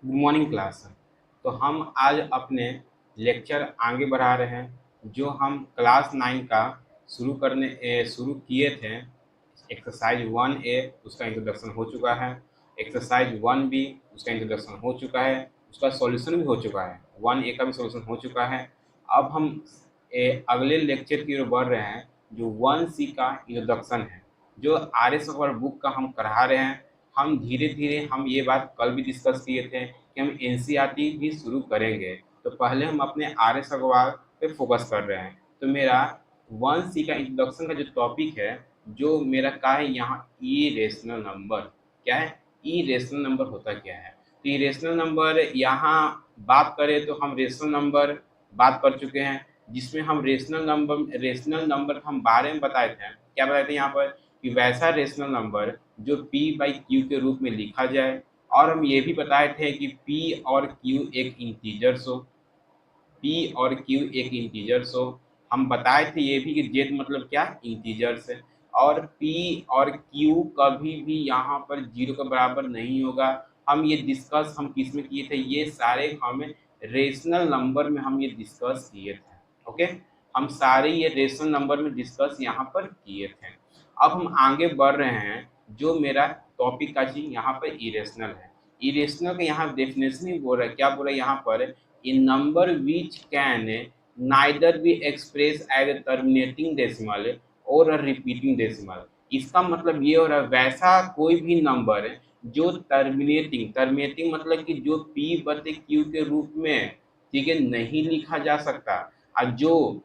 Good morning class. तो हम आज अपने लेक्चर आगे बढ़ा रहे हैं जो हम क्लास 9 का शुरू किए थे। एक्सरसाइज 1A उसका इंट्रोडक्शन हो चुका है। एक्सरसाइज 1B उसका इंट्रोडक्शन हो चुका है, उसका सॉल्यूशन भी हो चुका है। 1A का भी सॉल्यूशन हो चुका है। अब हम अगले लेक्चर की ओर बढ़ रहे हैं जो 1C का इंट्रोडक्शन है, जो RS अग्रवाल बुक का हम पढ़ा रहे हैं। हम धीरे धीरे हम ये बात कल भी डिस्कस किए थे कि हम एनसीईआरटी भी शुरू करेंगे, तो पहले हम अपने RS अग्रवाल पे फोकस कर रहे हैं। तो मेरा 1C का इंट्रोडक्शन का जो टॉपिक है, जो मेरा का है यहाँ इरेशनल नंबर। क्या है इरेशनल नंबर, होता क्या है? तो इरेशनल नंबर यहाँ बात करें तो हम रेशनल नंबर बात कर चुके हैं, जिसमें हम रेशनल नंबर हम बारे में बताए थे। क्या बताए थे यहाँ पर कि वैसा रेशनल नंबर जो p/q के रूप में लिखा जाए, और हम ये भी बताए थे कि p और q एक इंटीजर्स हो। p और q एक इंटीजर्स हो। हम बताए थे ये भी कि z मतलब क्या, इंटीजर्स है। और p और q कभी भी यहाँ पर जीरो के बराबर नहीं होगा। हम ये डिस्कस हम किस में किए थे, ये सारे हमें रेशनल नंबर में हम ये डिस्कस किए थे। ओके, हम सारे ये रेशनल नंबर में डिस्कस यहाँ पर किए थे। अब हम आगे बढ़ रहे हैं, जो मेरा टॉपिक का चीज यहाँ पर इरेशनल है। इरेशनल का यहाँ डेफिनेशन ही बोल रहा है। क्या बोल रहा है यहाँ पर, in number which can neither be express as a terminating decimal और अ रिपीटिंग डेसिमल। इसका मतलब ये हो रहा है वैसा कोई भी नंबर जो टर्मिनेटिंग मतलब कि जो p/q के रूप में, ठीक है, नहीं लिखा जा सकता, और जो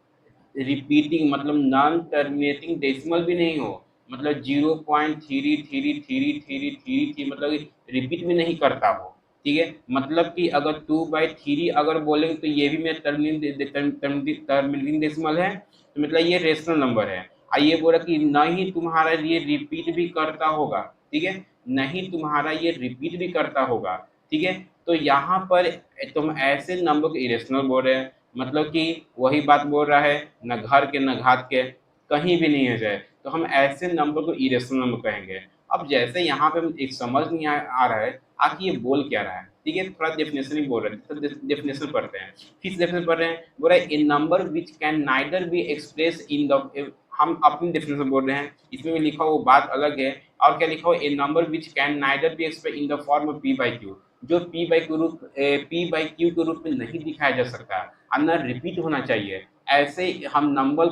रिपीटिंग मतलब नॉन टर्मिनेटिंग डेसिमल भी नहीं हो, मतलब 0.333333 मतलब रिपीट भी नहीं करता हो। ठीक है, मतलब कि अगर 2/3 अगर बोलेंगे तो ये भी मेरा टर्मिनेटिंग डेसिमल है, तो मतलब ये रेशनल नंबर है। आइए बोला कि नहीं तुम्हारा ये रिपीट भी करता होगा, ठीक है, नहीं तुम्हारा ये रिपीट भी करता होगा, ठीक है। तो यहाँ पर तुम ऐसे नंबर को इरेशनल बोल रहे हैं, मतलब कि वही बात बोल रहा है, न घर के न घात के, कहीं भी नहीं है जाए, तो हम ऐसे नंबर को इरेशनल नंबर कहेंगे। अब जैसे यहाँ पे एक समझ नहीं आ रहा है आखिर ये बोल क्या रहा है, ठीक है, थोड़ा डेफिनेशन ही बोल रहे हैं, तो डेफिनेशन पढ़ते हैं। फिर डेफिनेशन पढ़ रहे हैं, बोल रहा है in number which can neither be express in the, हम अपनी डेफिनेशन बोल रहे हैं, इसमें भी लिखा वो बात अलग है। और क्या लिखा हो, a number which can neither be express in the form of p/q, जो p/q के रूप में नहीं दिखाया जा सकता और न रिपीट होना चाहिए। ऐसे हम नंबर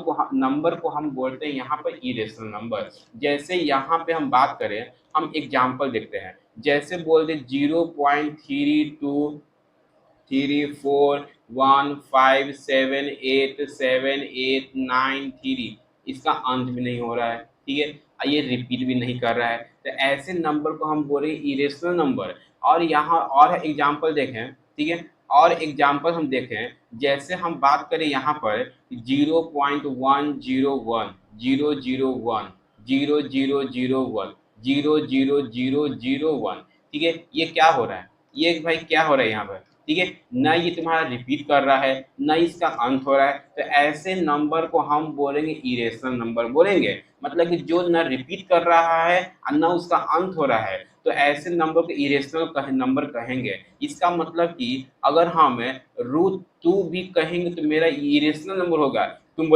को हम बोलते हैं यहाँ पर इरेशनल नंबर। जैसे यहाँ पे हम बात करें, हम एग्जाम्पल देखते हैं। जैसे बोल दे 0.323415787893, इसका अंत भी नहीं हो रहा है, ठीक है, ये रिपीट भी नहीं कर रहा है, तो ऐसे नंबर को हम बोले इरेशनल नंबर। और यहाँ और एग्जाम्पल देखें, ठीक है, और एग्जाम्पल हम देखें, जैसे हम बात करें यहाँ पर 0.101 001 0001 00001, ठीक है, ये क्या हो रहा है, ये भाई क्या हो रहा है यहाँ पर, ठीक है, न ये तुम्हारा रिपीट कर रहा है न इसका अंत हो रहा है, तो ऐसे नंबर को हम बोलेंगे इरेशनल नंबर बोलेंगे। मतलब कि जो न रिपीट कर रहा है और न उसका अंत हो रहा है, तो ऐसे नंबर को इरेशनल नंबर कहेंगे। इसका मतलब कि अगर हम √2 भी कहेंगे तो मेरा इरेशनल नंबर होगा। तुम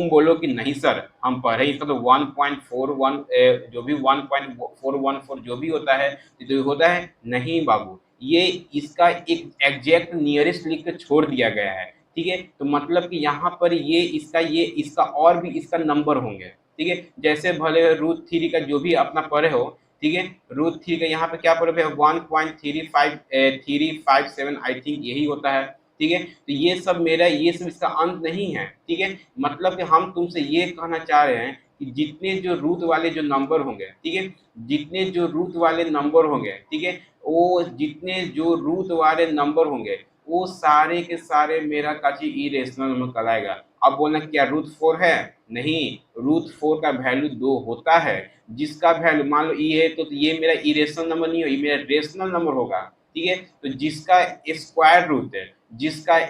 बोलो कि नहीं सर हम पढ़े इसका तो 1.41 जो भी 1.414 जो भी होता है, तो होता है नहीं बाबू, ये इसका एक एग्जैक्ट नियरेस्ट लिख के छोड़ दिया गया है, ठीक है। तो मतलब कि यहाँ पर ये इसका और भी इसका नंबर होंगे, ठीक है। जैसे भले √3 का जो भी अपना पढ़े हो, ठीक है, √3 का यहाँ पे क्या पढ़े 1.35357 आई थिंक यही होता है, ठीक है। तो ये सब इसका अंत नहीं है, ठीक है। मतलब कि हम तुमसे ये कहना चाह रहे हैं कि जितने जो रूट वाले जो नंबर होंगे, ठीक है, जितने जो रूट वाले नंबर होंगे, ठीक है, वो जितने जो रूट वाले नंबर होंगे वो सारे के सारे मेरा काची इरेशनल नंबर कहलाएगा। अब बोलना क्या √4 है, नहीं, √4 का वैल्यू 2 होता है, जिसका वैल्यू मान लो ये है, तो ये मेरा इरेशनल नंबर नहीं हो, ये मेरा रेशनल नंबर होगा, ठीक है। तो जिसका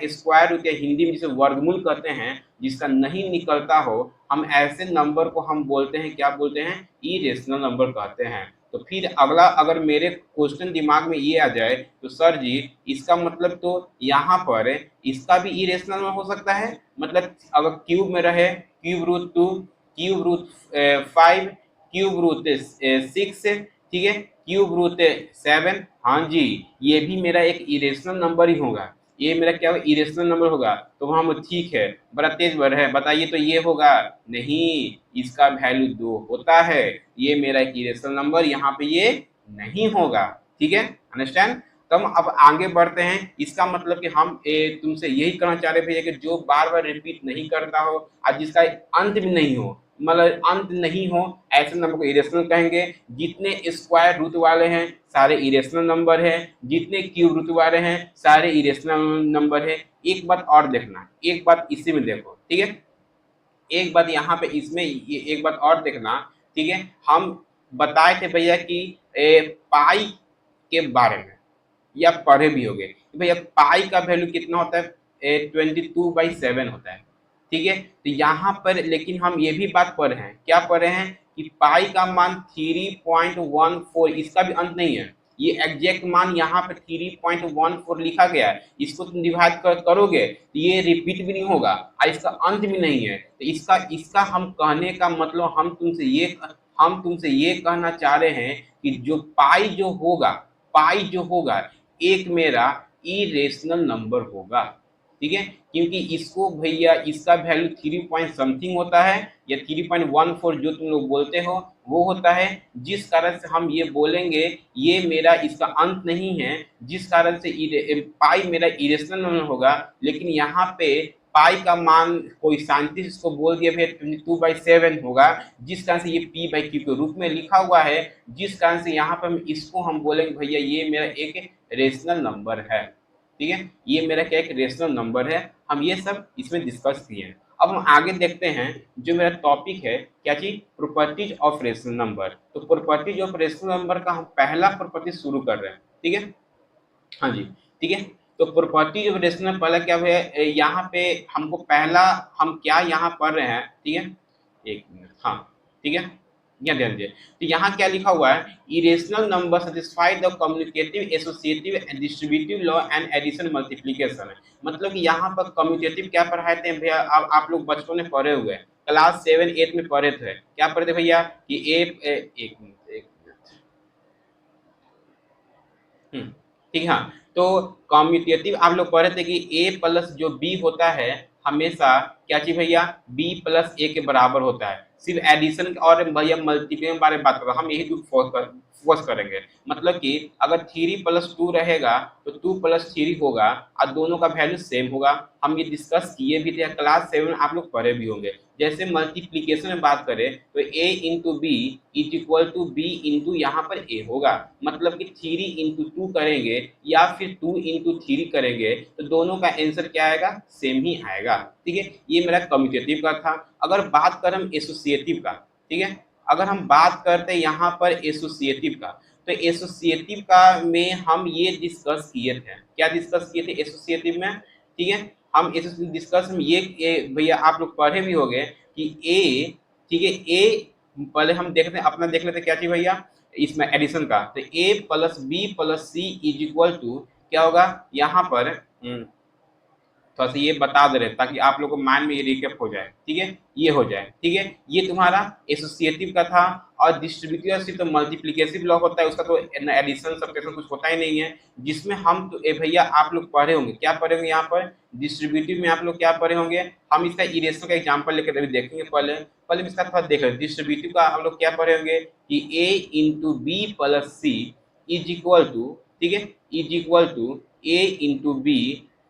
स्क्वायर रूट या हिंदी में जिसे वर्गमूल कहते हैं, जिसका नहीं निकलता हो, हम ऐसे नंबर को हम बोलते हैं, क्या बोलते हैं, इरेशनल नंबर कहते हैं। तो फिर अगला अगर मेरे क्वेश्चन दिमाग में ये आ जाए तो सर जी इसका मतलब तो यहाँ पर इसका भी इरेशनल में हो सकता है, मतलब अगर क्यूब में रहे cube root 2, cube root 5, cube root 6, ठीक है, क्यूब रूट 7, हाँ जी ये भी मेरा एक इरेशनल नंबर ही होगा, ये मेरा क्या होगा, इरेशनल नंबर होगा। तो हम ठीक है, बड़ा तेज बढ़ है, बताइए तो ये होगा नहीं, इसका वैल्यू 2 होता है, ये मेरा एक इरेशनल नंबर यहाँ पे ये नहीं होगा। ठीक है, अंडरस्टैंड। तो हम अब आगे बढ़ते हैं, इसका मतलब कि हम तुमसे यही कहना चाह रहे भैया कि जो बार बार रिपीट नहीं करता हो और जिसका अंत भी नहीं हो, मतलब अंत नहीं हो, ऐसे नंबर को इरेशनल कहेंगे। जितने स्क्वायर रूट वाले हैं सारे इरेशनल नंबर है, जितने क्यूब रूट वाले हैं सारे इरेशनल नंबर है। एक बात और देखना, एक बात इसी में देखो, ठीक है, एक बात यहाँ पे इसमें एक बात और देखना, ठीक है, हम बताए थे भैया कि पाई के बारे में, या पढ़े भी होंगे भैया पाई का वैल्यू कितना होता है, 22/7 होता है। ठीक है, तो यहाँ पर लेकिन हम ये भी बात पढ़ रहे हैं, क्या पढ़ रहे हैं कि पाई का मान 3.14, इसका भी अंत नहीं है, ये एग्जैक्ट मान यहाँ पे 3.14 लिखा गया है, इसको तुम डिवाइड करोगे तो ये रिपीट भी नहीं होगा और इसका अंत भी नहीं है। तो इसका इसका हम कहने का मतलब हम तुमसे ये कहना चाह रहे हैं कि जो पाई जो होगा, पाई जो होगा एक मेरा इरेशनल नंबर होगा। ठीक है, क्योंकि इसको भैया इसका वैल्यू 3 पॉइंट समथिंग होता है या 3.14 जो तुम लोग बोलते हो वो होता है, जिस कारण से हम ये बोलेंगे ये मेरा इसका अंत नहीं है, जिस कारण से पाई मेरा इरेशनल नंबर होगा। लेकिन यहाँ पे पाई का मान कोई साइंटिस्ट इसको बोल दिया भैया 22/7 होगा, जिस कारण से ये p/q के रूप में लिखा हुआ है, जिस कारण से यहाँ पर इसको हम बोलेंगे भैया ये मेरा एक रेशनल नंबर है। ठीक है, ये मेरा क्या एक रेशनल नंबर है, हम ये सब इसमें डिस्कस किए हैं। अब हम आगे देखते हैं, जो मेरा टॉपिक है क्या चीज, प्रॉपर्टीज ऑफ रेशनल नंबर। तो प्रॉपर्टीज ऑफ रेशनल नंबर का हम पहला प्रॉपर्टी शुरू कर रहे हैं। ठीक है, हाँ जी, ठीक है। तो प्रॉपर्टी ऑफ रेशनल पहला क्या है, यहाँ पे हमको पहला हम क्या यहाँ पढ़ रहे हैं, ठीक है, एक मिनट, हाँ, ठीक है, यहाँ ध्यान दीजिए। तो यहाँ क्या लिखा हुआ है, irrational number satisfy the communicative associative distributive law and addition multiplication है। मतलब कि यहाँ पर कम्युनिकेटिव क्या पढ़ाते हैं भैया, आप लोग बचपन में पढ़े हुए हैं, क्लास 7 8 में पढ़े थे, क्या पढ़े थे भैया कि एक मिनट, एक मिनट, ठीक है, हाँ। तो कॉम्यूटेटिव आप लोग पढ़े थे कि ए प्लस जो बी होता है हमेशा क्या चीज भैया बी प्लस ए के बराबर होता है। सिर्फ एडिशन और भैया मल्टीप्लाई के बारे में बात कर रहा हूँ, हम यही फोकस करेंगे। मतलब कि अगर 3+2 रहेगा तो 2+3 होगा और दोनों का वैल्यू सेम होगा। हम ये डिस्कस किए भी थे, क्लास 7 में आप लोग पढ़े भी होंगे। जैसे मल्टीप्लीकेशन में बात करें तो a into B is equal to B into यहाँ पर a होगा, मतलब कि 3 × 2 करेंगे या फिर 2 × 3 करेंगे तो दोनों का आंसर क्या आएगा, सेम ही आएगा। ठीक है, ये मेरा कम्यूटेटिव का था। अगर बात करें हम एसोसिएटिव का, ठीक है, अगर हम बात करते हैं यहाँ पर एसोसिएटिव का, तो एसोसिएटिव का में हम ये डिस्कस किए थे, क्या डिस्कस किए थे एसोसिएटिव में, ठीक है, हम एसोसिएटिव डिस्कस में ये भैया आप लोग पढ़े भी होंगे कि ए, ठीक है, ए पहले हम देखते हैं अपना देख लेते हैं क्या चीज भैया इसमें एडिशन का, तो a plus b plus C is equal to क्या होगा यहाँ पर, थोड़ा सा ये बता दे रहे ताकि आप लोगों को माइंड में ये रिकेप हो जाए। ठीक है, ये हो जाए, ठीक है, ये तुम्हारा एसोसिएटिव का था। और डिस्ट्रीब्यूटिव सिर्फ तो मल्टीप्लिकेटिव लॉ होता है, उसका तो एडिशन सब्ट्रैक्शन कुछ होता ही नहीं है। जिसमें हम तो भैया आप लोग पढ़े होंगे, क्या पढ़े होंगे यहाँ पर डिस्ट्रीब्यूटिव में आप लोग क्या पढ़े होंगे, हम इसका इरेशनल का एग्जाम्पल लेकर अभी देखेंगे। पहले पहले इसका थोड़ा देख रहे डिस्ट्रीब्यूटिव का हम लोग क्या पढ़े होंगे कि a into B plus C is equal to, ठीक है, is equal to a into B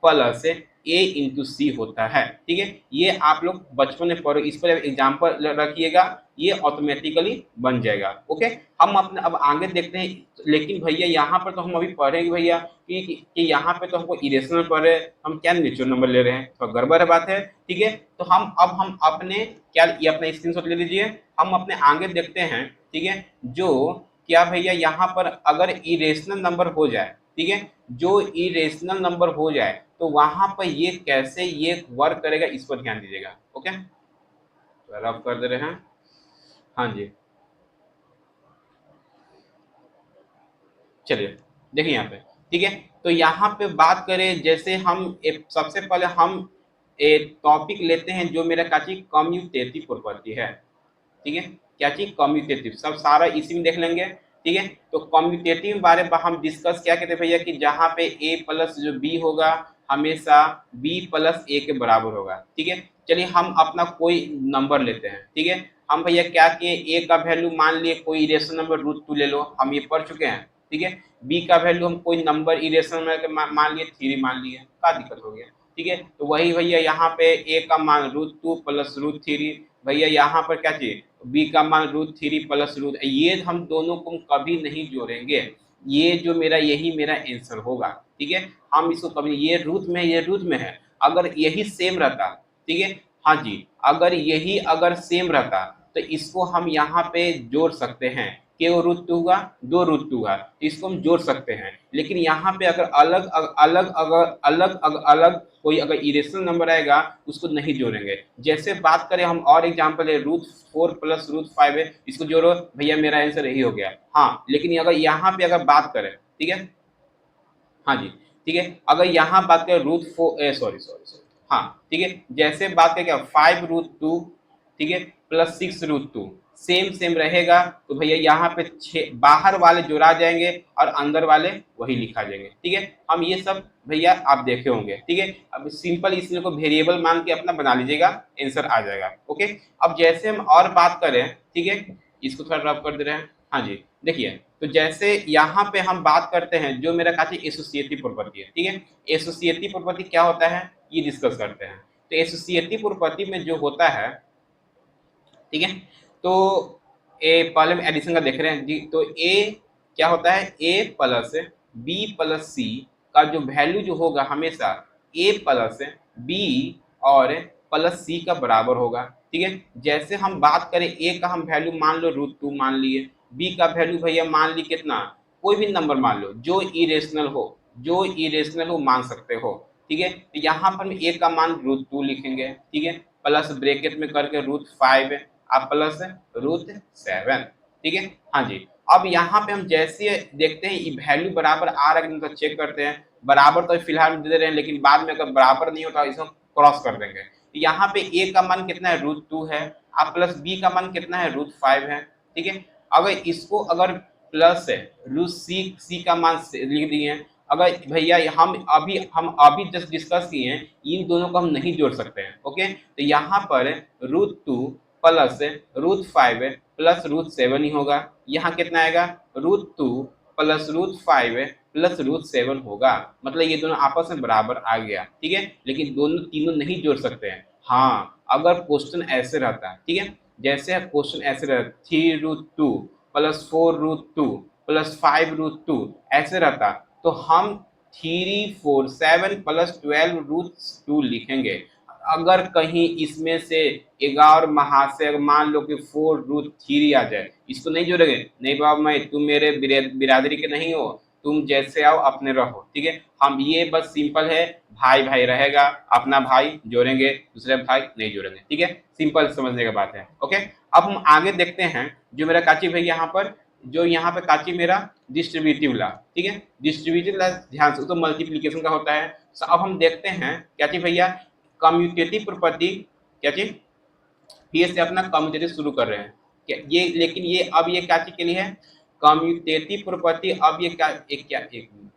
plus a into C होता है। ठीक है, ये आप लोग बचपन में पढ़ो, इस पर एग्जाम्पल रखिएगा, ये ऑटोमेटिकली बन जाएगा। ओके, हम अपने अब आगे देखते हैं। लेकिन भैया यहाँ पर तो हम अभी पढ़ेंगे भैया कि यहाँ पे तो हमको इरेशनल पढ़े, हम क्या नेचुरल नंबर ले रहे हैं, तो गड़बड़ बात है। ठीक है, तो हम अपने क्या, ये अपना स्क्रीनशॉट ले लीजिए, हम अपने आगे देखते हैं। ठीक है, जो क्या भैया यहाँ पर अगर इरेशनल नंबर हो जाए, ठीक है, जो इरेशनल नंबर हो जाए तो वहां पर ये कैसे ये वर्क करेगा इस पर ध्यान दीजिएगा। ओके, तो रब कर दे रहे हैं, हाँ जी, चलिए देखिए यहाँ पे, ठीक है। तो यहाँ पे बात करें, जैसे हम सबसे पहले हम एक टॉपिक लेते हैं जो मेरा क्या चीज कम्यूटेटिव प्रॉपर्टी है, ठीक है। क्या चीज कम्यूटेटिव, सब सारा इसी में देख लेंगे, ठीक है। तो कम्यूटेटिव बारे में हम डिस्कस क्या कहते हैं भैया कि जहाँ पे ए प्लस जो बी होगा हमेशा बी प्लस ए के बराबर होगा, ठीक है। चलिए हम अपना कोई नंबर लेते हैं, ठीक है। हम भैया क्या किए, ए का वैल्यू मान लिए कोई इरेशनल नंबर √2 ले लो, हम ये पढ़ चुके हैं, ठीक है। बी का वैल्यू हम कोई नंबर इरेशनल नंबर मान लिए 3 मान लिए, क्या दिक्कत हो गया, ठीक है। तो वही भैया यहाँ पे ए का मान √2 प्लस √3, भैया यहाँ पर क्या चाहिए, बी का मान √3 प्लस ये हम दोनों को कभी नहीं जोड़ेंगे, ये जो मेरा यही मेरा आंसर होगा, ठीक है। हम इसको कभी, ये रूट में, ये रूट में है, अगर यही सेम रहता, ठीक है, हाँ जी, अगर यही अगर सेम रहता तो इसको हम यहाँ पे जोड़ सकते हैं, के √2 हुआ, 2 √2 हुआ, इसको हम जोड़ सकते हैं। लेकिन यहाँ पे अगर अलग अलग अगर अलग अलग कोई अगर इरेशनल नंबर आएगा उसको नहीं जोड़ेंगे। जैसे बात करें हम और एग्जांपल है, √4 प्लस √5 है, इसको जोड़ो भैया मेरा आंसर यही हो गया, हाँ। लेकिन अगर यहाँ पे अगर बात करें, ठीक है, हाँ जी, ठीक है, अगर यहाँ बात करें √4 सॉरी सॉरी सॉरी, हाँ ठीक है, जैसे बात करें क्या 5 √2, ठीक है, प्लस 6 √2 सेम सेम रहेगा, तो भैया यहाँ पे 6 बाहर वाले जुड़ा जाएंगे और अंदर वाले वही लिखा जाएंगे, ठीक है। हम ये सब भैया आप देखे होंगे, ठीक है। अब सिंपल इसमें को वेरिएबल मान के अपना बना लीजिएगा, आंसर आ जाएगा, ओके। अब जैसे हम और बात करें, ठीक है, इसको थोड़ा ड्रॉप कर दे रहे हैं, हाँ जी, देखिए। तो जैसे यहाँ पे हम बात करते हैं जो मेरा काची एसोसिएटिव प्रॉपर्टी है, ठीक है। एसोसिएटिव प्रॉपर्टी क्या होता है ये डिस्कस करते हैं। तो एसोसिएटिव प्रॉपर्टी में जो होता है, ठीक है, तो ए पहले हम एडिशन का देख रहे हैं जी। तो ए क्या होता है, ए प्लस बी प्लस सी का जो वैल्यू जो होगा हमेशा ए प्लस बी और प्लस सी का बराबर होगा, ठीक है। जैसे हम बात करें ए का हम वैल्यू मान लो √2 मान लिए, बी का वैल्यू भैया मान ली कितना, कोई भी नंबर मान लो जो इरेशनल हो, जो इरेशनल हो मान सकते हो, ठीक है। तो यहाँ पर हम ए का मान √2 लिखेंगे, ठीक है, प्लस ब्रैकेट में करके √5 अब प्लस √7, ठीक है, हाँ जी। अब यहाँ पे हम जैसे देखते हैं वैल्यू बराबर आ रहा है तो चेक करते हैं, बराबर तो फिलहाल दे रहे हैं, लेकिन बाद में अगर बराबर नहीं होता इसको क्रॉस कर देंगे। यहाँ पे ए का मान कितना है √2 है, अब प्लस बी का मान कितना है √5 है, ठीक है। अगर इसको अगर प्लस है √सी का मान लिख दिए, अगर भैया हम अभी जस्ट डिस्कस किए हैं, इन दोनों को हम नहीं जोड़ सकते हैं, ओके। तो यहाँ पर √2 प्लस √5 प्लस √7 ही होगा, यहाँ कितना आएगा √2 प्लस √5 प्लस √7 होगा, मतलब ये दोनों आपस में बराबर आ गया, ठीक है। लेकिन दोनों तीनों नहीं जोड़ सकते हैं, हाँ अगर क्वेश्चन ऐसे रहता है, ठीक है, जैसे क्वेश्चन ऐसे रहता 3 √2 प्लस 4 √2 प्लस 5 √2 ऐसे रहता, तो हम 3 4 7 प्लस 12 √2 लिखेंगे। अगर कहीं इसमें से 11 महा से मान लो कि 4 √3 आ जाए, इसको नहीं जोड़ेंगे, नहीं बाबा मैं तुम मेरे बिरादरी के नहीं हो, तुम जैसे आओ अपने रहो, ठीक है। हम ये बस सिंपल है, भाई भाई रहेगा, अपना भाई जोड़ेंगे, दूसरे भाई नहीं जोड़ेंगे, ठीक है, सिंपल समझने का बात है, ओके। अब हम आगे देखते हैं जो मेरा काची भाई यहाँ पर, जो यहाँ पे काची मेरा डिस्ट्रीब्यूटिव ला, ठीक है, डिस्ट्रीब्यूटिव ला ध्यान से तो मल्टीप्लीकेशन का होता है। तो अब हम देखते हैं क्या चीज भैया, कम्यूटेटिव प्रॉपर्टी, क्या चीज फिर से अपना कम्यूटेटिव शुरू कर रहे हैं क्या ये, लेकिन ये अब ये क्या चीज के लिए है, कम्यूटेटिव प्रॉपर्टी। अब ये क्या एक मिनट,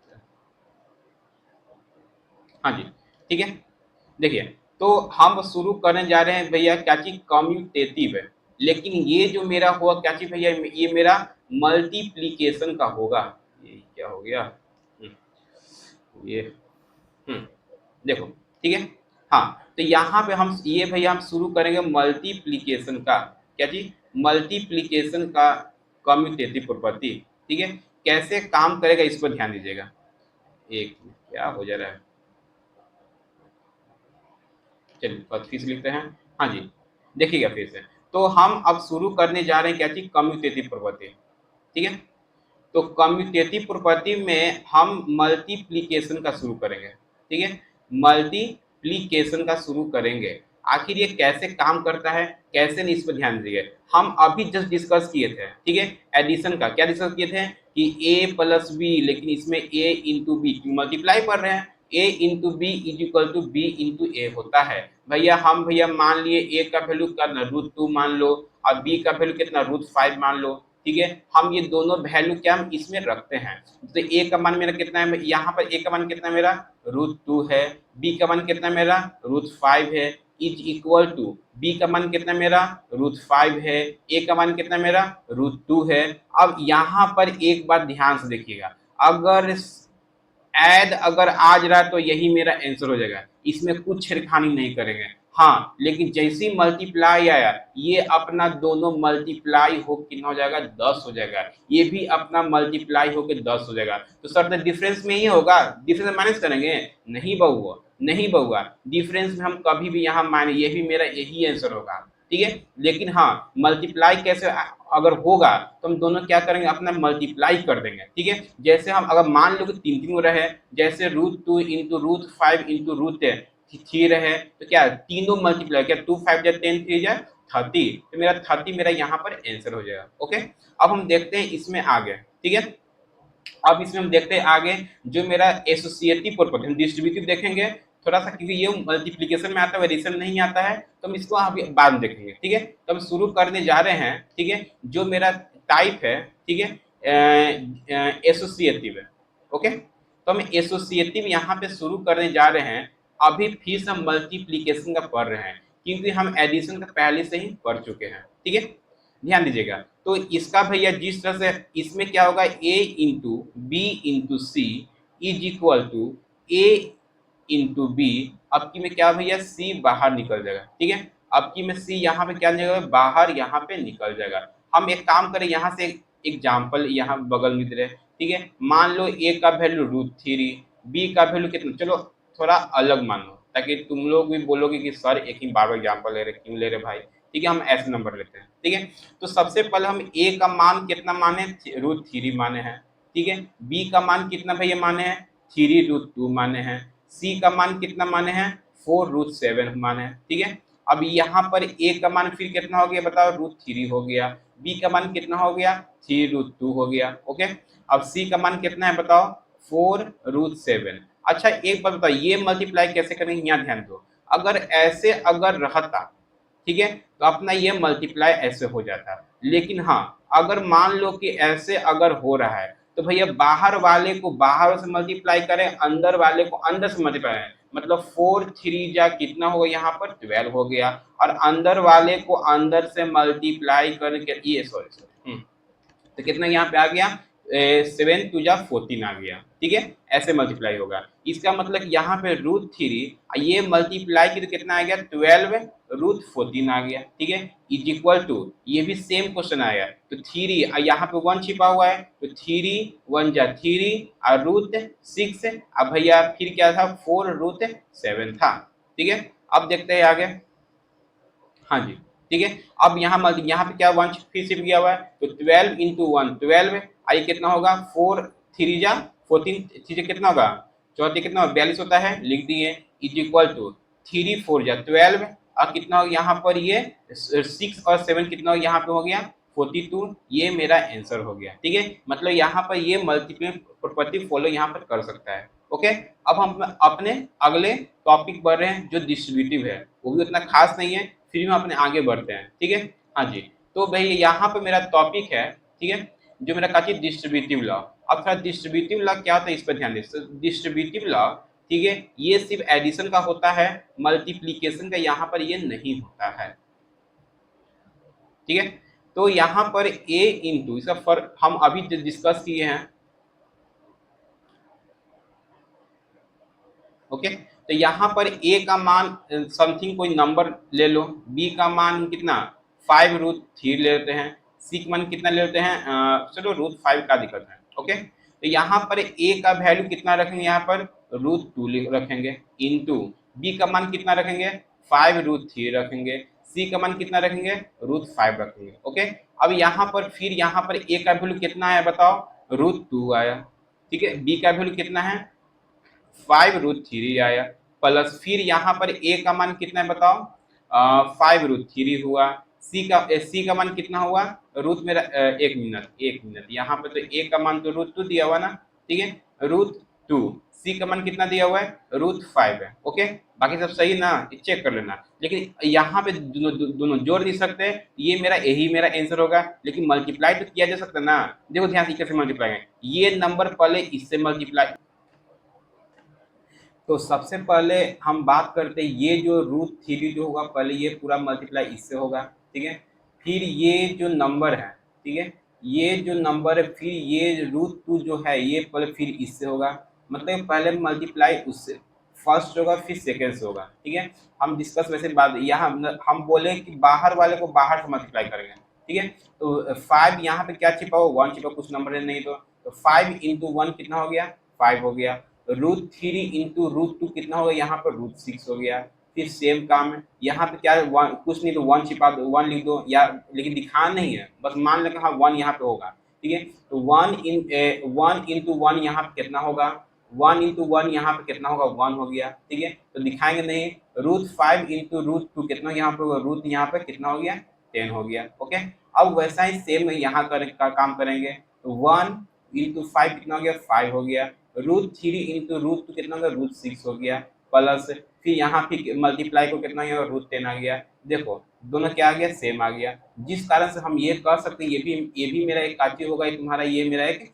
हाँ जी, ठीक है, देखिए। तो हम शुरू करने जा रहे हैं भैया क्या चीज कम्यूटेटिव है, लेकिन ये जो मेरा हुआ क्या चीज भैया, ये मेरा मल्टीप्लीकेशन का होगा। ये क्या हो गया, ये देखो, ठीक है, हाँ। तो यहाँ पे हम ये भैया हम शुरू करेंगे मल्टीप्लीकेशन का, क्या चीज मल्टीप्लीकेशन का कम्यूटेटिव प्रॉपर्टी, ठीक है। कैसे काम करेगा इस पर ध्यान दीजिएगा, एक क्या हो जा रहा है, चलिए फिर से लिखते हैं, हाँ जी, देखिएगा फिर से। तो हम अब शुरू करने जा रहे हैं क्या चीज कम्यूटेटिव प्रॉपर्टी, ठीक है। तो कम्यूटेटिव प्रॉपर्टी में हम मल्टीप्लीकेशन का शुरू करेंगे, ठीक है, मल्टीप्लीकेशन का शुरू करेंगे। आखिर ये कैसे काम करता है, कैसे नहीं, इस पर ध्यान दीजिए। हम अभी जस्ट डिस्कस किए थे, ठीक है, एडिशन का क्या डिस्कस किए थे कि a प्लस बी, लेकिन इसमें a इंटू बी क्यों मल्टीप्लाई कर रहे हैं, a into B is equal to B into A होता है। भैया मान लिए a का वैल्यू करना √2 मान लो और b का वैल्यू कितना √5 मान लो, ठीक है। हम ये दोनों वैल्यू क्या हम इसमें रखते हैं, तो a का मान मेरा कितना है, यहाँ पर a का मान कितना मेरा √2 है, b का मान कितना मेरा √5 है, इज इक्वल टू बी का मान कितना मेरा √5 है, ए का मान कितना मेरा √2 है। अब यहाँ पर एक बार ध्यान से देखिएगा, अगर ऐड अगर आ रहा है तो यही मेरा आंसर हो जाएगा, इसमें कुछ छेड़खानी नहीं करेंगे। हाँ, लेकिन जैसे ही मल्टीप्लाई आया ये अपना दोनों मल्टीप्लाई हो कितना हो जाएगा 10 हो जाएगा, ये भी अपना मल्टीप्लाई हो के 10 हो जाएगा। तो सर तो डिफरेंस में ही होगा, डिफरेंस माइनस करेंगे, नहीं बउआ, नहीं बउआ, डिफरेंस में हम कभी भी यहाँ माइनस, ये भी मेरा यही आंसर होगा, ठीक है। लेकिन हाँ मल्टीप्लाई कैसे अगर होगा तो हम दोनों क्या करेंगे अपना मल्टीप्लाई कर देंगे, ठीक है। जैसे हम अगर मान लो कि 3 रहे, जैसे √2 इंटू √5 इंटू √3 रहे, तो क्या तीनों मल्टीप्लाई, क्या 2 5 जा 10 3 जा 30, तो मेरा 30 मेरा यहाँ पर आंसर हो जाएगा। ओके, अब हम देखते हैं इसमें आगे, ठीक है। अब इसमें हम देखते हैं आगे जो मेरा एसोसिएटिव प्रॉपर्टी, हम डिस्ट्रीब्यूटिव देखेंगे थोड़ा सा, क्योंकि ये मल्टीप्लिकेशन में आता है एडिशन नहीं आता है, तो हम इसको अभी बाद में देखेंगे, ठीक है। तो हम शुरू करने जा रहे हैं, ठीक है। जो मेरा टाइप है, ठीक है, एसोसिएटिव है। ओके, तो हम एसोसिएटिव यहाँ पे शुरू करने जा रहे हैं। अभी फिर से हम मल्टीप्लिकेशन का पढ़ रहे हैं, क्योंकि हम एडिशन का पहले से ही पढ़ चुके हैं, ठीक है। ध्यान दीजिएगा, तो इसका भैया जिस तरह से इसमें क्या होगा a into b into c is equal to a into b. अब की में क्या भैया c बाहर निकल जाएगा, ठीक है। अब की में c यहाँ पे क्या निकलेगा बाहर, यहाँ पे निकल जाएगा। हम एक काम करें, यहाँ से एग्जाम्पल यहाँ बगल में दे रहे, ठीक है। मान लो a का वैल्यू √3, b का वैल्यू कितना, चलो थोड़ा अलग मानो ताकि तुम लोग भी बोलोगे कि सर एक ही बार एग्जाम्पल ले रहे, क्यों ले रहे भाई, ठीक है। हम ऐसे नंबर लेते हैं, ठीक है। तो सबसे पहले हम a का मान कितना माने √3 माने हैं, ठीक है। b का मान कितना भैया माने हैं 3√2 माने हैं, c का मान कितना माने हैं 4√7 माने हैं, ठीक है। अब यहाँ पर a का मान फिर कितना हो गया बताओ √3 हो गया, b का मान कितना हो गया 3√2 हो गया। ओके, अब c का मान कितना है बताओ 4√7। अच्छा एक बात बताओ, ये मल्टीप्लाई कैसे करेंगे, यहाँ ध्यान दो। अगर ऐसे अगर रहता, ठीक है, तो अपना ये मल्टीप्लाई ऐसे हो जाता। लेकिन हाँ अगर मान लो कि ऐसे अगर हो रहा है, तो भैया बाहर वाले को बाहर से मल्टीप्लाई करें, अंदर वाले को अंदर से मल्टीप्लाई करें, मतलब 4 3 जा कितना होगा यहाँ पर 12 हो गया, और अंदर वाले को अंदर से मल्टीप्लाई करके ये सॉरी तो कितना यहाँ पे आ गया 7 2 जा 14 आ गया, ठीक है। ऐसे मल्टीप्लाई होगा, इसका मतलब यहाँ पे √3 ये मल्टीप्लाई की तो कितना आ गया 12 √14 आ गया, ठीक है। इज इक्वल टू ये भी सेम क्वेश्चन आया, तो 3 यहाँ पे 1 छिपा हुआ है, तो 3 1 जा 3 और √6, अब भैया फिर क्या था 4√7 था, ठीक है। अब देखते हैं आगे, हाँ जी, ठीक है। अब यहाँ पे क्या 1 फिर शिफ्ट गया हुआ है, तो 12 इंटू 1 12, आई कितना होगा 4 3 जा 14, चीजें कितना होगा 14 कितना 42 होता है, लिख दिए। इज इक्वल टू 3 4 जा 12, और कितना हो यहाँ पर ये 6 और 7 कितना हो यहाँ पे हो गया 42, ये मेरा आंसर हो गया, ठीक है। मतलब यहाँ पर ये मल्टीपल प्रॉपर्टी फॉलो यहाँ पर कर सकता है। ओके, अब हम अपने अगले टॉपिक बढ़ रहे हैं जो डिस्ट्रीब्यूटिव है, वो भी उतना खास नहीं है, फिर हम अपने आगे बढ़ते हैं, ठीक है। हाँ जी, तो भाई यहाँ पे मेरा टॉपिक है, ठीक है, जो मेरा काफी डिस्ट्रीब्यूटिव लॉ। अब थोड़ा डिस्ट्रीब्यूटिव लॉ क्या होता है इस पर ध्यान दें। डिस्ट्रीब्यूटिव लॉ, ठीक है, ये सिर्फ एडिशन का होता है, मल्टीप्लीकेशन का यहाँ पर ये नहीं होता है, ठीक है। तो यहाँ पर a इंटू इसका फर्क हम अभी डिस्कस किए हैं। ओके, तो यहाँ पर a का मान समथिंग कोई नंबर ले लो, b का मान कितना 5√3 ले लेते हैं, c का मान कितना ले लेते हैं चलो √5 का दिक्कत है। ओके, तो यहाँ पर a का वैल्यू कितना रखेंगे, यहाँ पर √2 रखेंगे, इंटू b का मान कितना रखेंगे 5√3 रखेंगे, c का मान कितना रखेंगे √5 रखेंगे। ओके, अब यहाँ पर फिर यहाँ पर a का वैल्यू कितना है बताओ √2 आया, ठीक है। b का वैल्यू कितना है 5√3 आया, प्लस फिर यहाँ पर a का मान कितना है बताओ 5√3 हुआ। सी का मान कितना हुआ, रूट मेरा 1 मिनट यहाँ पे तो ए का मान तो √2 दिया हुआ ना, ठीक है, √2। सी का मान कितना दिया हुआ है, √5 है। ओके, बाकी सब सही ना, चेक कर लेना। लेकिन यहाँ पे दोनों जोड़ नहीं सकते, ये मेरा यही मेरा आंसर होगा, लेकिन मल्टीप्लाई तो किया जा सकता है ना। देखो ध्यान से कैसे मल्टीप्लाई है, ये नंबर पहले इससे मल्टीप्लाई, तो सबसे पहले हम बात करते हैं ये जो √3 जो होगा पहले ये पूरा मल्टीप्लाई इससे होगा, ठीक है। फिर ये जो नंबर है, ठीक है, ये जो नंबर है फिर ये √2 जो है ये पहले फिर इससे होगा, मतलब पहले मल्टीप्लाई उससे फर्स्ट होगा फिर सेकेंड से होगा, ठीक है। हम डिस्कस वैसे बात यहाँ हम बोले कि बाहर वाले को बाहर से मल्टीप्लाई करेंगे, ठीक है। तो 5 यहाँ पे क्या छिपा हो, 1 छिपा, कुछ नंबर है नहीं तो 5 इंटू 1 कितना हो गया, 5 हो गया। √3 इंटू √2 कितना होगा, यहाँ पर √6 हो गया। फिर सेम काम है, यहाँ पे क्या कुछ नहीं तो 1 छिपा दो, 1 लिख दो, या लेकिन दिखा नहीं है, बस मान लें हाँ 1 यहाँ पे होगा, ठीक है। तो 1 इंटू 1 यहाँ पे कितना होगा, 1 इंटू 1 यहाँ पे कितना होगा, 1 हो गया, ठीक है। तो दिखाएंगे नहीं, √5 इंटू √2 कितना यहाँ पे होगा, रूट यहाँ पे कितना हो गया, 10 हो गया। ओके, अब वैसा ही सेम यहाँ काम करेंगे, तो 1 इंटू 5 कितना हो गया, 5 हो गया। √3 इंटू √2 कितना हो गया, √6 हो गया, प्लस फिर यहाँ फिर मल्टीप्लाई को कितना गया, √10 आ गया। देखो दोनों क्या आ गया, सेम आ गया, जिस कारण से हम ये कह सकते हैं ये भी मेरा एक कार्य होगा, तुम्हारा ये मेरा एक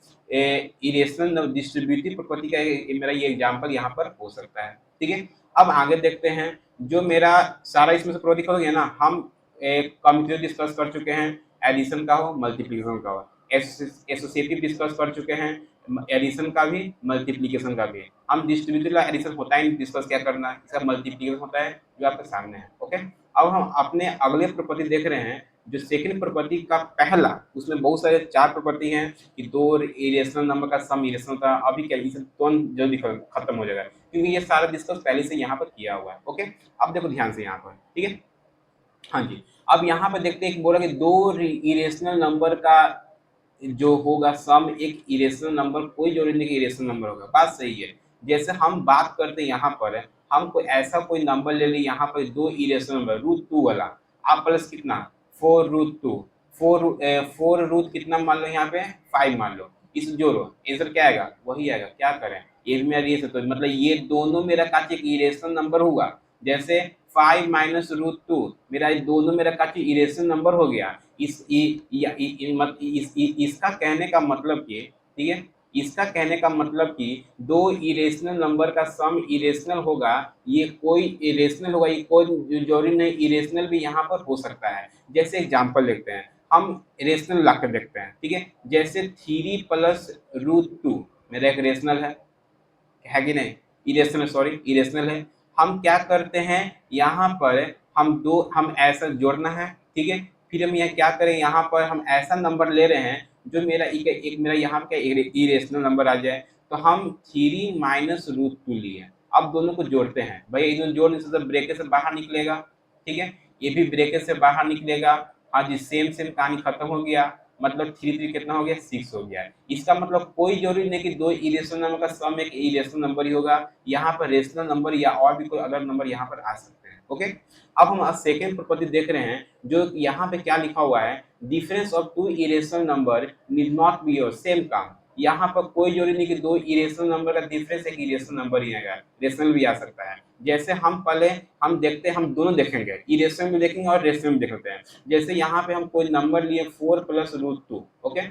इरेशनल डिस्ट्रीब्यूटिव प्रॉपर्टी का मेरा ये एग्जांपल यहाँ पर हो सकता है, ठीक है। अब आगे देखते हैं, जो मेरा सारा इसमें से प्रॉपर्टी हो गया ना, हम कम्यूटेटिव डिस्कस कर चुके हैं, एडिशन का हो मल्टीप्लिकेशन का हो, एसोसिएटिव डिस्कस कर चुके हैं, एडिशन का भी मल्टीप्लिकेशन का भी। हम डिस्ट्रीब्यूटिव एडिशन होता है डिस्कस क्या करना है, इसका मल्टीप्लिकेशन होता है जो आपके सामने है। ओके, अब हम अपने अगले प्रॉपर्टी देख रहे हैं, जो सेकंड प्रॉपर्टी का पहला, उसमें बहुत सारे 4 प्रॉपर्टी हैं कि 2 इरेशनल नंबर का सम इरेशनल था। अभी क्या इसे तुरंत जल्दी खत्म हो जाएगा, क्योंकि ये सारा डिस्कस पहले से यहाँ पर किया हुआ है। ओके, अब देखो ध्यान से यहाँ पर, ठीक है। हाँ जी, अब यहाँ पर देखते हैं, बोला कि 2 इरेशनल नंबर का जो होगा सम एक इरेशनल नंबर, कोई जरूरी नहीं कि इरेशनल नंबर होगा, बात सही है। जैसे हम बात करते हैं यहाँ पर, हम कोई ऐसा कोई नंबर ले ली, यहाँ पर 2 इरेशनल नंबर, √2 वाला, आप प्लस कितना 4√2, 4 रूट कितना मान लो, यहाँ पे 5 मान लो, इस जोड़ो, आंसर क्या आएगा, वही आएगा। क्या करें, ये भी मेरा ये तो मतलब ये दोनों मेरा काची इरेशनल नंबर होगा। जैसे 5 माइनस √2 मेरा ये दोनों मेरा काची इरेशनल नंबर हो गया। इसका कहने का मतलब कि, ठीक है, इसका कहने का मतलब कि 2 इरेशनल नंबर का सम इरेशनल होगा, ये कोई इरेशनल होगा, ये कोई जरूरी नहीं, इरेशनल भी यहाँ पर हो सकता है। जैसे एग्जांपल देखते हैं, हम रेशनल ला कर देखते हैं, ठीक है। जैसे 3 प्लस √2 मेरा एक रेशनल है कि नहीं, इरेशनल, सॉरी इरेशनल है। हम क्या करते हैं, यहाँ पर हम ऐसा जोड़ना है, ठीक है। फिर हम यहाँ क्या करें, यहाँ पर हम ऐसा नंबर ले रहे हैं जो मेरा एक मेरा यहाँ पे इरेशनल नंबर आ जाए, तो हम 3 माइनस √2 लिए। अब दोनों को जोड़ते हैं, भाई ये दोनों जोड़ने से ब्रैकेट से बाहर निकलेगा, ठीक है, ये भी ब्रैकेट से बाहर निकलेगा। हाँ जी, सेम कहानी खत्म हो गया, मतलब 3 3 कितना हो गया, 6 हो गया। इसका मतलब कोई जरूरी नहीं कि 2 इरेशनल नंबर का सम एक इरेशनल नंबर ही होगा, यहाँ पर रेशनल नंबर या और भी कोई अदर नंबर यहाँ पर आ सकते हैं। ओके, अब हम सेकेंड प्रॉपर्टी देख रहे हैं, जो यहाँ पे क्या लिखा हुआ है, difference of 2 irrational number need not be your, same काम। यहाँ पर कोई जरूरी नहीं कि 2 इरेशनल नंबर का डिफरेंस एक इरेशनल नंबर ही आएगा, रेशनल भी आ सकता है। जैसे हम पहले हम देखते हैं, हम दोनों देखेंगे, इरेशनल भी देखेंगे और रेशनल भी देख लेते हैं। जैसे यहाँ पे हम कोई नंबर लिए 4 प्लस √2, ओके,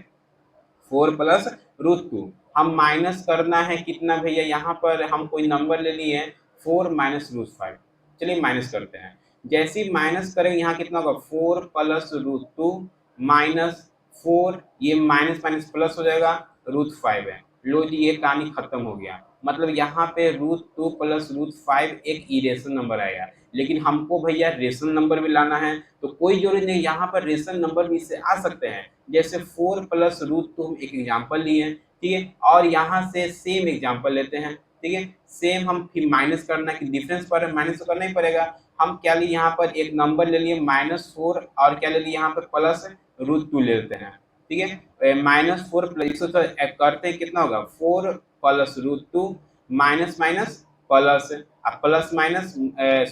4 प्लस √2, हम माइनस करना है कितना भैया, यहाँ पर हम कोई नंबर ले लिए 4 माइनस √5, चलिए माइनस करते हैं। जैसे ही माइनस करेंगे यहाँ कितना होगा, 4 प्लस √2 माइनस 4, ये माइनस माइनस प्लस हो जाएगा, √5 है। लो जी, ये कहानी खत्म हो गया। मतलब यहाँ पे √2 प्लस √5 एक इरेशनल नंबर आएगा, लेकिन हमको भैया रेशनल नंबर भी लाना है, तो कोई जरूरी नहीं, यहाँ पर रेशनल नंबर भी इससे आ सकते हैं। जैसे 4 प्लस √2 हम एक एग्जाम्पल लिए, ठीक है, और यहाँ से सेम एग्जाम्पल लेते हैं, ठीक है। सेम हम फिर माइनस करना कि डिफरेंस पर माइनस तो करना ही पड़ेगा। हम क्या लिए, यहाँ पर एक नंबर ले लिए -4, और क्या ले लिए यहाँ पर प्लस √2 ले लेते हैं, ठीक है। -4 प्लस करते हैं कितना होगा, 4 प्लस √2 माइनस माइनस प्लस, अब प्लस माइनस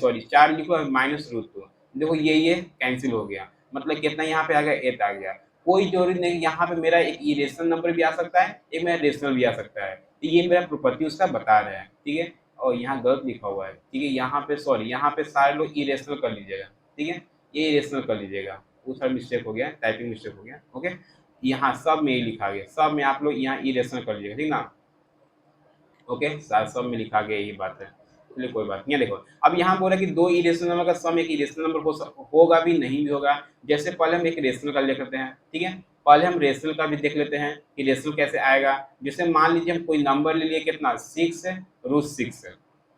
सॉरी 4 लिखो, माइनस √2, देखो ये कैंसिल हो गया, मतलब कितना यहाँ पे आ गया, 8 आ गया। कोई जरूरी नहीं, यहाँ पे मेरा एक इरेशनल नंबर भी आ सकता है, एक मेरा रेशनल भी आ सकता है। तो ये मेरा प्रॉपर्टी उसका बता रहा है, ठीक है। और यहाँ गलत लिखा हुआ है, ठीक है, यहाँ पे सॉरी, यहाँ पे सारे लोग इरेशनल कर लीजिएगा, ठीक है, ये इरेशनल कर लीजिएगा, वो थोड़ा मिस्टेक हो गया, टाइपिंग मिस्टेक हो गया, ओके। यहाँ सब में ही लिखा गया, सब में आप लोग यहाँ इरेशनल कर लीजिएगा, ठीक ना, ओके। सब में लिखा गया, यही बात है, चलिए कोई बात नहीं है। देखो अब यहाँ बोल रहा है कि दो इरेशनल नंबर का सम एक इरेशनल नंबर होगा भी, नहीं भी होगा। जैसे पहले हम एक रेशनल का देख लेते हैं, ठीक है, पहले हम रेशनल का भी देख लेते हैं कि रेशनल कैसे आएगा। जैसे मान लीजिए हम कोई नंबर ले लिए, कितना, 6 है,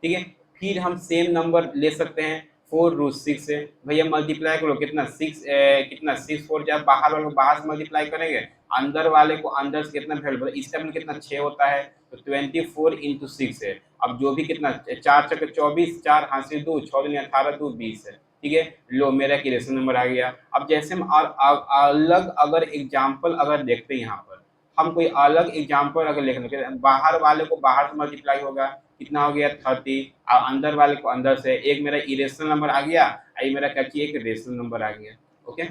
ठीक है। फिर हम सेम नंबर ले सकते हैं 4√6 है, भैया मल्टीप्लाई करो, कितना 6, कितना 6 4 जब बाहर वाले को बाहर से मल्टीप्लाई करेंगे, अंदर वाले को अंदर से कितना वैल्यू, इसका भी कितना 6 होता है, तो 24 × 6 है। अब जो भी कितना 4×4 = 24, 4 हाथ से 2, 6 दूनी 18, 2 20 है, ठीक है। लो मेरा एक रेशनल नंबर आ गया। अब जैसे हम अलग अगर एग्जाम्पल अगर देखते हैं, यहाँ पर हम कोई अलग एग्जाम्पल अगर लिखने, बाहर वाले को बाहर से मल्टीप्लाई होगा, कितना हो गया 30, और अंदर वाले को अंदर से, एक मेरा इरेशनल नंबर आ गया, ये मेरा क्या चाहिए, एक रेशनल नंबर आ गया, ओके।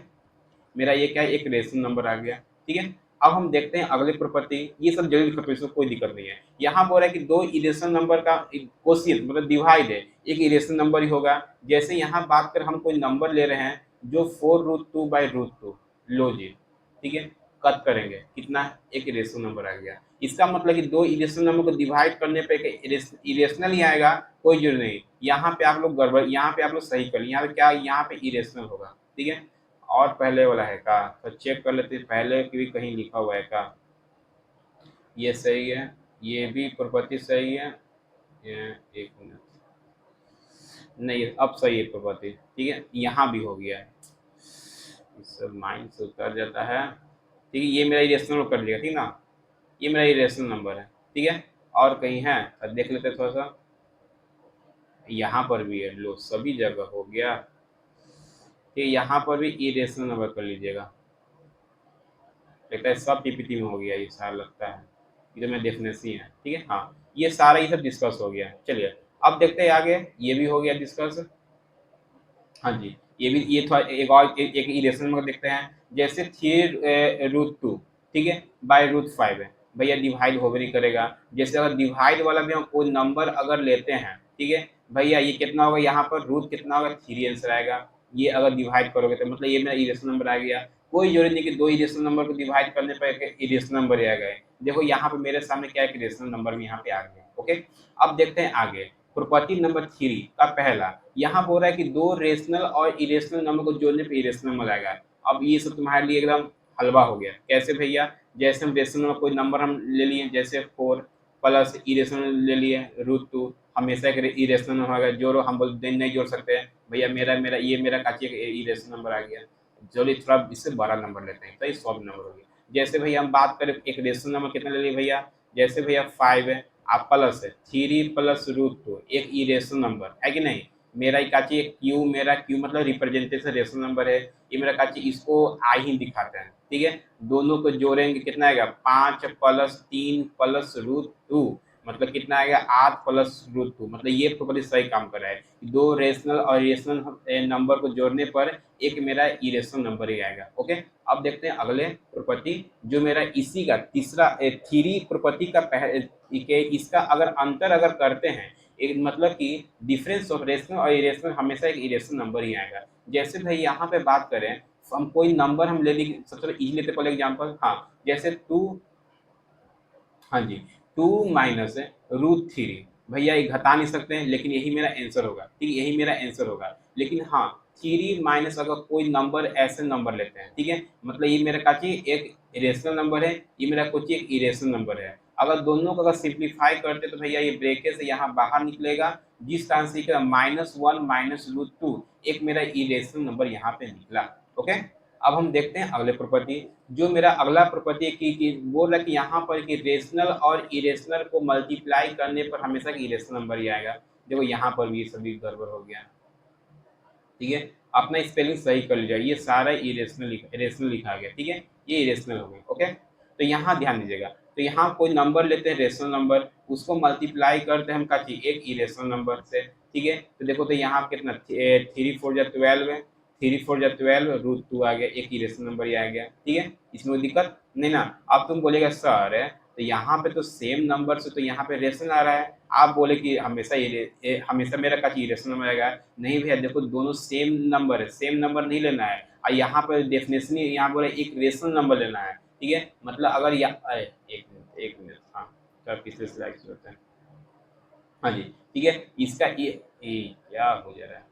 मेरा ये क्या है, एक रेशनल नंबर आ गया, ठीक है। अब हम देखते हैं अगले प्रॉपर्टी, ये सब जल्दी खत्म, इसमें कोई दिक्कत नहीं है। यहाँ बोल रहा है कि दो इरेशनल नंबर का कोशियंट मतलब डिवाइड है, एक इरेशनल नंबर ही होगा। जैसे यहाँ बात कर हम कोई नंबर ले रहे हैं जो 4√2/√2, लो जी, ठीक है, कट करेंगे, कितना, एक इरेशनल नंबर आ गया। इसका मतलब कि दो इरेशनल नंबर को डिवाइड करने पे इरेशनल ही आएगा, कोई जरूरी नहीं। यहाँ पे आप लोग गड़बड़, यहाँ पे आप लोग सही कर, यहाँ पे क्या, यहाँ पे इरेशनल होगा, ठीक है। और पहले वाला है का, तो चेक कर लेते हैं पहले की भी कहीं लिखा हुआ है का, ये सही है, ये भी प्रॉपर्टी सही है, ये एक मिनट, नहीं अब सही है प्रॉपर्टी, ठीक है, यहाँ भी हो गया है, इस सब माइंड से उतर जाता है, ठीक है। ये मेरा इरेशनल कर लिया, ठीक ना, ये मेरा इरेशनल नंबर है, ठीक है। और कहीं है तो देख लेते थोड़ा सा, यहाँ पर भी है, लो सभी जगह हो गया, ठीक है। यहाँ पर भी इरेशनल नंबर कर लीजिएगा, लगता है सब पीपीटी में हो गया ये सारा, लगता है ये तो मैं देखने से ही है, ठीक है। हाँ ये सारा ये सब डिस्कस हो गया, चलिए अब देखते हैं आगे, ये भी हो गया डिस्कस। हाँ जी, ये भी, ये थोड़ा एक और एक इरेशनल नंबर देखते हैं। जैसे 3√2, ठीक है, /√5 है, भैया डिवाइड हो भी नहीं करेगा। जैसे अगर डिवाइड वाला भी हम कोई नंबर अगर लेते हैं, ठीक है, भैया ये कितना होगा, यहाँ पर रूट कितना होगा, 3 आंसर आएगा। ये अगर डिवाइड करोगे तो मतलब ये मेरा इरेशनल नंबर आ गया। कोई जरूरत नहीं कि दो इरेशनल नंबर को डिवाइड करने पर एक इरेशनल नंबर ही आ गए। देखो यहाँ पे मेरे सामने क्या एक इरेशनल नंबर भी यहाँ पे आ गया, ओके। अब देखते हैं आगे, प्रॉपर्टी नंबर 3 का पहला, यहाँ बोल रहा है कि दो रेशनल और इरेशनल नंबर को जोड़ने पे इरेशनल नंबर आएगा। अब ये सब तुम्हारे लिए एकदम हलवा हो गया, कैसे भैया, जैसे हम रेशनल नंबर कोई नंबर हम ले लिए, जैसे 4 प्लस इरेशनल ले लिए √2, हमेशा एक इरेशनल नंबर होगा, जोड़ो, हम बोल नहीं जोड़ सकते हैं भैया, मेरा मेरा ये मेरा काची इरेशनल नंबर आ गया। चलिए थोड़ा इससे बड़ा नंबर लेते हैं, तो ये 100 नंबर हो गया। जैसे भैया हम बात करें एक रेशनल नंबर कितना ले लिए भैया, जैसे भैया 5 है, आप प्लस है 3 + √2, एक इरेशनल नंबर है कि नहीं। मेरा काची एक क्यू, मेरा क्यू मतलब रिप्रेजेंटेशन रेशनल नंबर है, ये मेरा काची इसको आई ही दिखाते हैं, ठीक है। दोनों को जोड़ेंगे कितना आएगा, 5 + 3 + √2, मतलब कितना आएगा, 8 + √2, मतलब ये प्रॉपर्टी सही काम कर रहा है। दो रेशनल और इरेशनल नंबर को जोड़ने पर एक मेरा इरेशनल नंबर ही आएगा, ओके। अब देखते हैं अगले प्रॉपर्टी, जो मेरा इसी का तीसरा 3 प्रॉपर्टी का इसका अगर अंतर अगर करते हैं, एक मतलब कि डिफरेंस ऑफ रेशनल और इरेशनल, हमेशा एक इरेशनल नंबर ही आएगा। जैसे भाई यहाँ पे बात करें, हम कोई नंबर हम ले ली, सबसे इजी लेते पहले एग्जांपल, हाँ जैसे 2, हाँ जी, 2 - √3, भैया ये घटा नहीं सकते हैं, लेकिन यही मेरा आंसर होगा, ठीक है, यही मेरा आंसर होगा। लेकिन हाँ 3 माइनस अगर कोई नंबर ऐसे नंबर लेते हैं, ठीक है, मतलब ये मेरा काची एक रेशनल नंबर है, ये मेरा कुछ एक इरेशनल नंबर है। अगर दोनों को अगर सिंप्लीफाई करते तो भैया ये ब्रेकेट से यहाँ बाहर निकलेगा, जिस आंसर निकला -1 - √2, एक मेरा इरेशनल नंबर यहाँ पे निकला, ओके। अब हम देखते हैं अगले प्रॉपर्टी, जो मेरा अगला प्रॉपर्टी की बोल रहा है कि यहाँ पर कि रेशनल और इरेशनल को मल्टीप्लाई करने पर हमेशा इरेशनल नंबर ही आएगा। देखो यहाँ पर भी सभी गड़बड़ हो गया, ठीक है, अपना स्पेलिंग सही कर लीजिए, ये सारा इरेशनल लिखा गया, ठीक है, ये इरेशनल हो गया, ओके। तो यहाँ ध्यान दीजिएगा, तो यहाँ कोई नंबर लेते हैं रेशनल नंबर, उसको मल्टीप्लाई करते हैं हम काची एक इरेशनल नंबर से, ठीक है। तो देखो तो यहाँ कितना 3 × 4 = 12 है, 3 4 जा 12 √2 आ गया, एक इरेशनल नंबर ही आ गया। ठीक है, इसमें कोई दिक्कत नहीं ना। अब तुम बोलेगा सर तो यहाँ पे तो सेम नंबर से तो यहाँ पे रेशनल आ रहा है, आप बोले कि हमेशा हमेशा मेरा का इरेशनल नंबर आएगा। नहीं भैया देखो, दोनों सेम नंबर है, सेम नंबर नहीं लेना है। और यहाँ पर डेफिनेशन यहाँ बोले एक रेशनल नंबर लेना है। ठीक है, मतलब अगर एक मिनट हाँ, तो पिछले स्लाइड से होता है। हाँ जी, ठीक है, इसका ये क्या हो जा रहा है।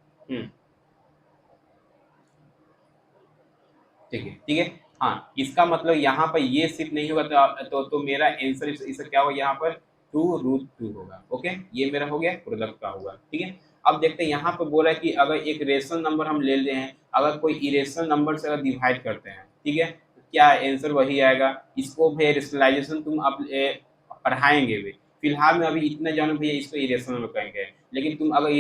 ठीक है, ठीक है। हाँ, इसका मतलब यहाँ पर ये सिर्फ नहीं होगा, तो मेरा आंसर इसका क्या होगा, यहाँ पर 2√2 होगा। ओके, ये मेरा हो गया, प्रोडक्ट का होगा। ठीक है, अब देखते हैं यहाँ पर बोला है कि अगर एक रेशनल नंबर हम ले रहे हैं, अगर कोई इरेशनल नंबर से अगर डिवाइड करते हैं, ठीक है, तो क्या आंसर वही आएगा। इसको भी रेशनलाइजेशन तुम अब पढ़ाएंगे भी, फिलहाल में अभी इतना जानो भैया इसको इरेशनल में कहेंगे। लेकिन तुम अगर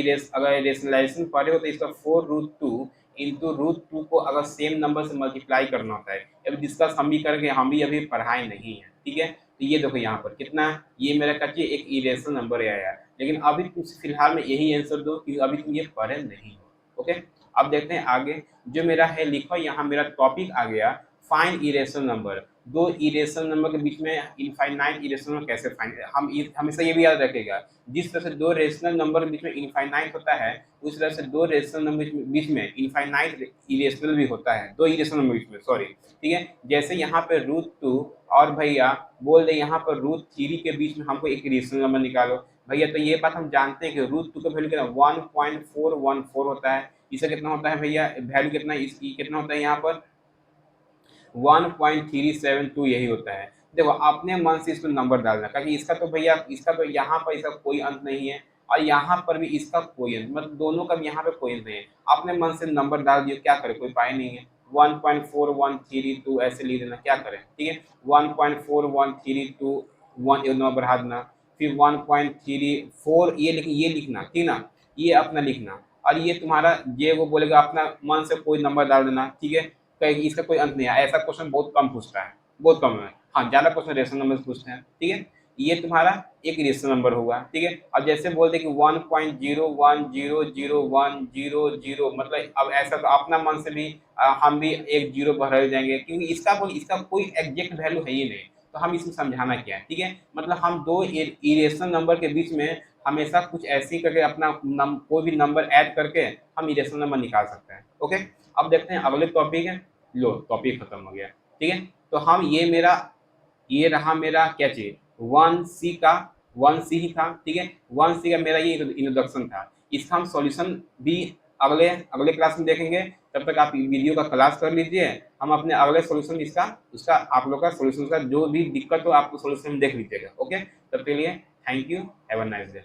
रेशनलाइजेशन पढ़े हो तो इसका 4√2 इंटू √2 को अगर सेम नंबर से मल्टीप्लाई करना होता है। अभी डिस्कस हम भी करके हम भी अभी पढ़ाए नहीं है। ठीक है, तो ये देखो यहाँ पर कितना है, ये मेरा कहिए एक इरेशनल नंबर आया, लेकिन अभी तुम फिलहाल में यही आंसर दो क्योंकि अभी तुम ये पढ़े नहीं हो। ओके, अब देखते हैं आगे जो मेरा है लिखो, यहाँ मेरा टॉपिक आ गया फाइंड इरेशनल नंबर। दो इरेशनल नंबर के बीच में इनफाइनाइट इरेशनल नंबर कैसे फाइंड, हम हमेशा ये भी याद रखेगा, जिस तरह से दो रेशनल नंबर के बीच में इनफाइनाइट होता है, उस तरह से दो रेशनल नंबर के बीच में इनफाइनाइट इरेशनल भी होता है, दो इरेशनल नंबर के बीच में, सॉरी। ठीक है, जैसे यहाँ पे √2 और भैया बोल दे यहाँ पर √3 के बीच में हमको एक इरेशनल नंबर निकालो। भैया तो ये बात हम जानते हैं कि √2 का वैल्यू कितना 1.414 होता है। इसका कितना होता है भैया वैल्यू, कितना इसकी कितना होता है यहाँ पर 1.372 यही होता है। देखो अपने मन से इसमें नंबर डालना, क्योंकि इसका तो भैया इसका तो यहाँ पर इसका कोई अंत नहीं है और यहाँ पर भी इसका कोई अंत, मतलब दोनों का यहाँ पे कोई अंत नहीं है। अपने मन से नंबर डाल दियो, क्या करे, कोई पाए नहीं है। 1.4132 ऐसे लिख देना, क्या करें। ठीक है, 1.4132 1 नंबर बढ़ा देना, फिर 1.34 ये लिखना, ठीक ना, ये अपना लिखना। और ये तुम्हारा ये वो बोलेगा अपना मन से कोई नंबर डाल देना। ठीक है, कहेगी इसका कोई अंत नहीं है। ऐसा क्वेश्चन बहुत कम पूछता है, बहुत कम है। हाँ, ज़्यादा क्वेश्चन रेशनल नंबर से पूछते हैं। ठीक है, ये तुम्हारा एक रेशनल नंबर होगा। ठीक है, अब जैसे बोलते कि 1.0100100, मतलब अब ऐसा तो अपना मन से भी हम भी एक जीरो बढ़ जाएंगे, क्योंकि इसका कोई एग्जैक्ट वैल्यू है ही नहीं, तो हम इसमें समझाना क्या है। ठीक है, मतलब हम दो इरेशनल नंबर के बीच में हमेशा कुछ ऐसे ही करके अपना कोई भी नंबर ऐड करके हम इरेशनल नंबर निकाल सकते हैं। ओके, अब देखते हैं अगले टॉपिक है। लो, टॉपिक खत्म हो गया। ठीक है, तो हम ये रहा मेरा क्या चाहिए 1C का 1C ही था। ठीक है, 1C का मेरा ये इंट्रोडक्शन था। इसका हम सॉल्यूशन भी अगले अगले क्लास में देखेंगे। तब तक आप वीडियो का क्लास कर लीजिए, हम अपने अगले सॉल्यूशन उसका आप लोग का सॉल्यूशन का जो भी दिक्कत हो आप सॉल्यूशन देख लीजिएगा। ओके, तब के लिए thank you, have a nice day.